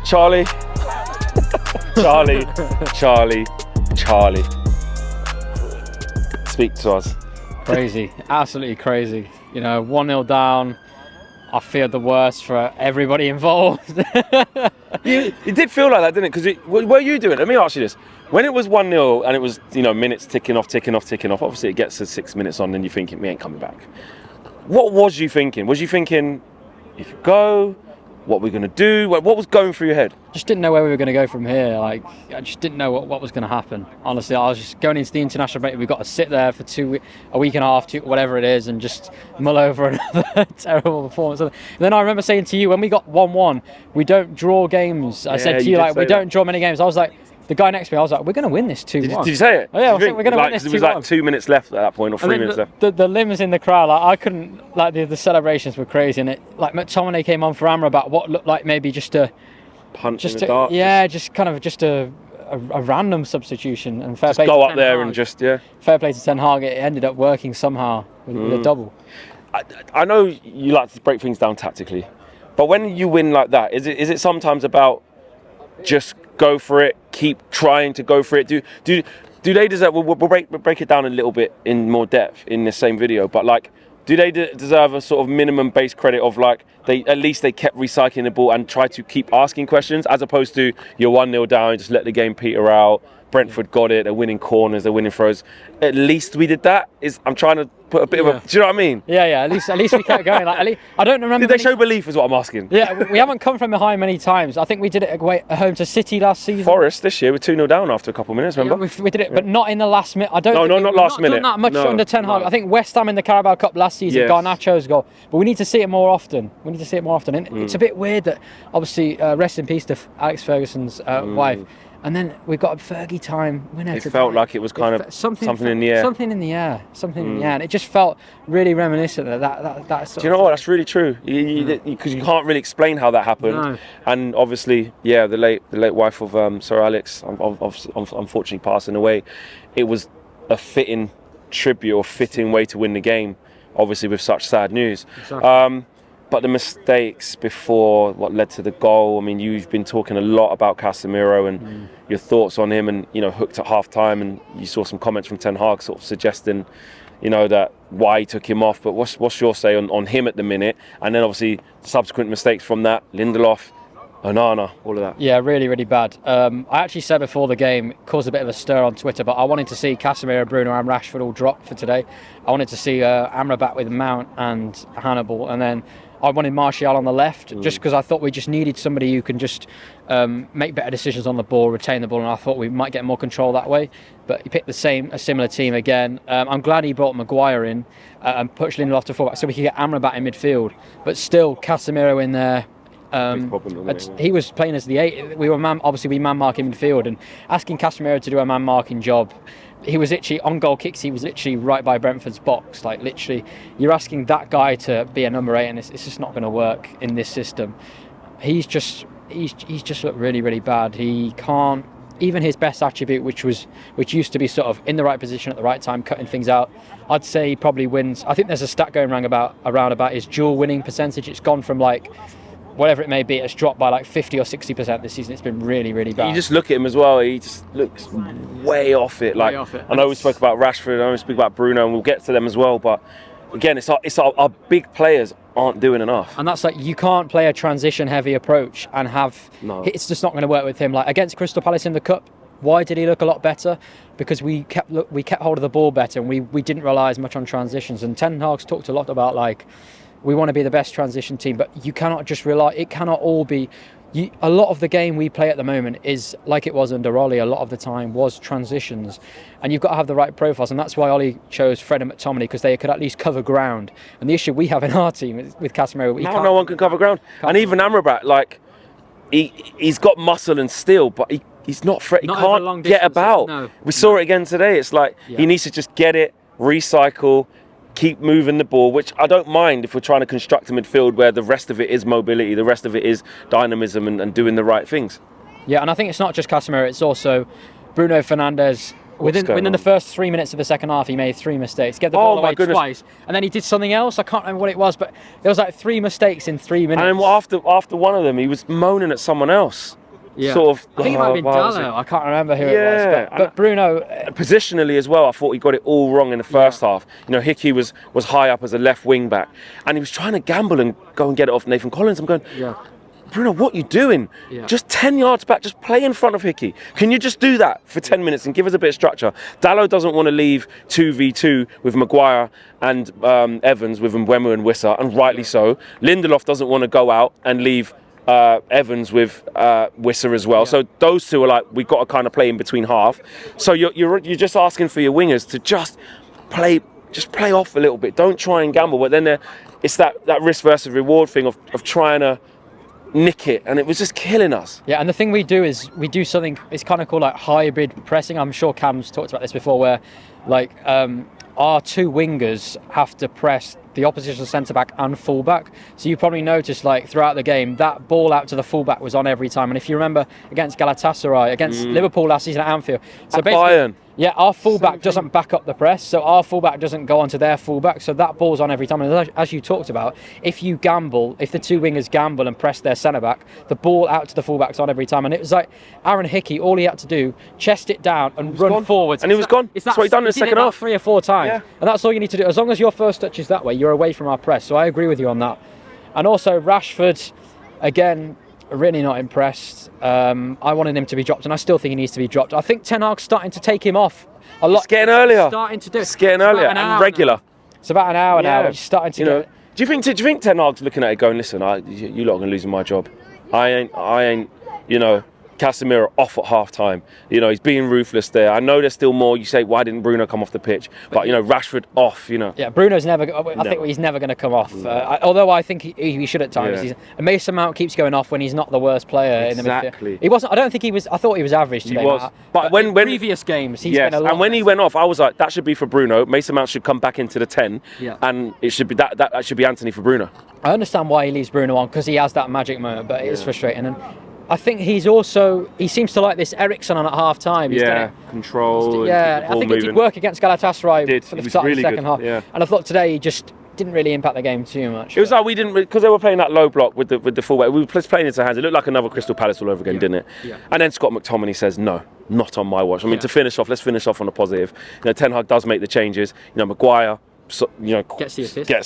Charlie. Speak to us. Crazy, absolutely crazy. You know, 1-0 down. I feared the worst for everybody involved. It did feel like that, didn't it? Because what were you doing? Let me ask you this. When it was 1-0 and it was, minutes ticking off, obviously it gets to 6 minutes on and you're thinking, we ain't coming back. What was you thinking? Was you thinking, you could go, what we're going to do? What was going through your head? Just didn't know where we were going to go from here. Like, I just didn't know what was going to happen. Honestly, I was just going into the international break. We've got to sit there for a week and a half, whatever it is, and just mull over another terrible performance. And then I remember saying to you, when we got 1-1, we don't draw games. I said to you, like, we don't draw many games. I was like, the guy next to me, I was like, we're going to win this 2-1. Did you say it? Oh, yeah, I think we're going to win this 2-1. There was like 2 minutes left at that point, or 3 minutes left. The limbs in the crowd, like, I couldn't, like, the celebrations were crazy. And like McTominay came on for Amrabat, what looked like maybe just a punch in the dark. Yeah, just kind of just a random substitution. And fair just play go to up there and just, yeah. Fair play to Ten Hag, it ended up working somehow with a double. I know you like to break things down tactically, but when you win like that, is it sometimes about just go for it, keep trying to go for it? Do they deserve? We'll break it down a little bit in more depth in the same video, but like, do they deserve a sort of minimum base credit of like at least they kept recycling the ball and try to keep asking questions, as opposed to you're 1-0 down, just let the game peter out. Brentford got it, they're winning corners, they're winning throws. At least we did that. I'm trying to put a bit of a, do you know what I mean? Yeah. At least we kept going. Like, at least, I don't remember. Did they show belief? Is what I'm asking. Yeah, we haven't come from behind many times. I think we did it at home to City last season. Forest this year, we're 2-0 down after a couple of minutes. Remember? Yeah, we did it, but not in the last minute. I don't. No, not last minute. Not that much under Ten Hag. I think West Ham in the Carabao Cup last season, Garnacho's goal. But we need to see it more often. And it's a bit weird that, obviously, rest in peace to Alex Ferguson's wife. And then we've got a Fergie time winner. It felt like it was kind of something in the air. Something in the air. And it just felt really reminiscent of that sort. Do you know what? That's really true. Because you can't really explain how that happened. No. And obviously, the late wife of Sir Alex, unfortunately passing away. It was a fitting tribute or fitting way to win the game. Obviously, with such sad news. Exactly. But the mistakes before what led to the goal, I mean, you've been talking a lot about Casemiro and your thoughts on him, and, hooked at half-time, and you saw some comments from Ten Hag sort of suggesting, that why he took him off. But what's your say on him at the minute? And then obviously subsequent mistakes from that, Lindelof, Onana, all of that. Yeah, really, really bad. I actually said before the game, it caused a bit of a stir on Twitter, but I wanted to see Casemiro, Bruno and Rashford all drop for today. I wanted to see Amrabat with Mount and Hannibal, and then I wanted Martial on the left, just because I thought we just needed somebody who can just make better decisions on the ball, retain the ball, and I thought we might get more control that way. But he picked a similar team again. I'm glad he brought Maguire in and pushed Lindelof to fullback so we could get Amrabat in midfield. But still, Casemiro in there. He was playing as the 8. We were man marking midfield, and asking Casemiro to do a man marking job. He was literally on goal kicks. He was literally right by Brentford's box. Like, literally, you're asking that guy to be a number 8, and it's just not going to work in this system. He's just looked really, really bad. He can't. Even his best attribute, which used to be sort of in the right position at the right time, cutting things out, I'd say he probably wins. I think there's a stat going around about his dual winning percentage. It's gone from like, whatever it may be, it's dropped by like 50 or 60% this season. It's been really, really bad. You just look at him as well, he just looks way off it. Like, I know we spoke about Rashford, I know we spoke about Bruno, and we'll get to them as well, but again, it's our big players aren't doing enough. And that's like, you can't play a transition-heavy approach and it's just not going to work with him. Like against Crystal Palace in the Cup, why did he look a lot better? Because we kept hold of the ball better, and we didn't rely as much on transitions. And Ten Hag's talked a lot about, like, we want to be the best transition team, but you cannot just rely. It cannot all be. A lot of the game we play at the moment is like it was under Ollie. A lot of the time was transitions, and you've got to have the right profiles, and that's why Ollie chose Fred and McTominay, because they could at least cover ground. And the issue we have in our team is with Casemiro, no one can cover ground, and even Amrabat, like he's got muscle and steel, but he's not. He can't get about. No. We saw it again today. It's like he needs to just get it, recycle. Keep moving the ball, which I don't mind if we're trying to construct a midfield where the rest of it is mobility, the rest of it is dynamism and doing the right things. Yeah, and I think it's not just Casemiro, it's also Bruno Fernandes. Within the first 3 minutes of the second half, he made 3 mistakes. Get the ball away twice, and then he did something else. I can't remember what it was, but it was like 3 mistakes in 3 minutes. And then after one of them, he was moaning at someone else. Yeah. Sort of. I think it might have been Dallo. I can't remember who it was. But Bruno. Positionally as well, I thought he got it all wrong in the first half. You know, Hickey was high up as a left wing back, and he was trying to gamble and go and get it off Nathan Collins. I'm going, Bruno, what are you doing? Yeah. Just 10 yards back, just play in front of Hickey. Can you just do that for 10 minutes and give us a bit of structure? Dallo doesn't want to leave 2v2 with Maguire and Evans with Mbeumo and Wissa, and rightly so. Lindelof doesn't want to go out and leave Evans with Wissa as well. So those two are like, we've got to kind of play in between half. So you're just asking for your wingers to just play off a little bit. Don't try and gamble. But then it's that risk versus reward thing of trying to nick it, and it was just killing us. Yeah, and the thing we do is we do something, it's kind of called like hybrid pressing. I'm sure Cam's talked about this before, where like our two wingers have to press the opposition centre-back and full-back. So you probably noticed like throughout the game, that ball out to the full-back was on every time. And if you remember against Galatasaray, against Liverpool last season at Anfield. So basically, Bayern. Yeah, our fullback doesn't back up the press, so our fullback doesn't go onto their fullback, so that ball's on every time. And as you talked about, if you gamble, if the two wingers gamble and press their centre-back, the ball out to the fullback's on every time. And it was like Aaron Hickey, all he had to do, chest it down and run forwards. And he was gone. That's what he done in the second half. 3 or 4 times. And that's all you need to do. As long as your first touch is that way, you're away from our press. So I agree with you on that. And also Rashford, again, really not impressed. I wanted him to be dropped, and I still think he needs to be dropped. I think Ten Hag's starting to take him off a lot. It's getting earlier. Starting to do. It's getting earlier and regular. Now. It's about an hour now. He's starting to. Do you think Ten Hag's looking at it going, listen, you lot are gonna lose my job. I ain't. Casemiro off at half time. He's being ruthless there. I know there's still more. You say, why didn't Bruno come off the pitch? But Rashford off. Yeah, Bruno's never. I think he's never going to come off. Although I think he should at times. And Mason Mount keeps going off when he's not the worst player in the midfield. He wasn't. I don't think he was. I thought he was average today. He was. But when previous games, he's been a lot. And when he went off, I was like, that should be for Bruno. Mason Mount should come back into the 10. And it should be that should be Anthony for Bruno. I understand why he leaves Bruno on, because he has that magic moment, but it is frustrating. And I think he seems to like this Ericsson on at half time. Control. I think it did work against Galatasaray for the start of the second half. Yeah. And I thought today he just didn't really impact the game too much. It was like we didn't, because they were playing that low block with the fullback. We were playing into hands. It looked like another Crystal Palace all over again, didn't it? Yeah. And then Scott McTominay says, no, not on my watch. I mean, to finish off, let's finish off on a positive. Ten Hag does make the changes. Maguire, gets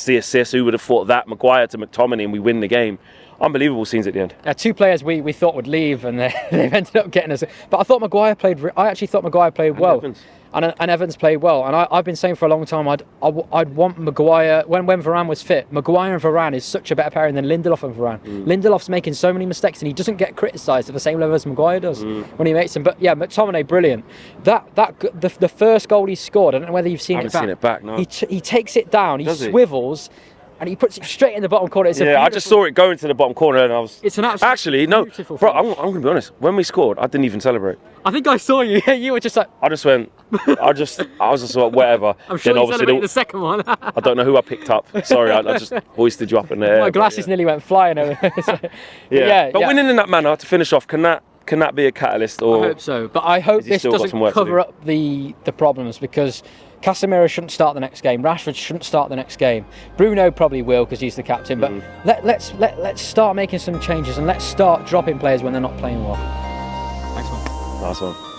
the assist. Who would have thought that? Maguire to McTominay, and we win the game. Unbelievable scenes at the end. Two players we thought would leave, and they've ended up getting us. But I thought Maguire played. I actually thought Maguire played well. Evans. And Evans played well. And I've been saying for a long time, I'd want Maguire when Varane was fit. Maguire and Varane is such a better pairing than Lindelof and Varane. Lindelof's making so many mistakes, and he doesn't get criticised at the same level as Maguire does when he makes them. But yeah, McTominay, brilliant. The first goal he scored, I don't know whether you've seen it back. I haven't seen it back. No. He takes it down. He swivels. And he puts it straight in the bottom corner. I just saw it go into the bottom corner, and I was. It's an absolutely beautiful bro. I'm going to be honest. When we scored, I didn't even celebrate. I think I saw you. You were just like. I just went. I was just like, whatever. I'm sure you celebrated the second one. I don't know who I picked up. Sorry, I just hoisted you up in there. My glasses nearly went flying over. But winning in that manner to finish off, can that be a catalyst? Or I hope so. But I hope this doesn't cover up the problems, because Casemiro shouldn't start the next game. Rashford shouldn't start the next game. Bruno probably will, because he's the captain. But let's start making some changes, and let's start dropping players when they're not playing well. Thanks, man. Nice one.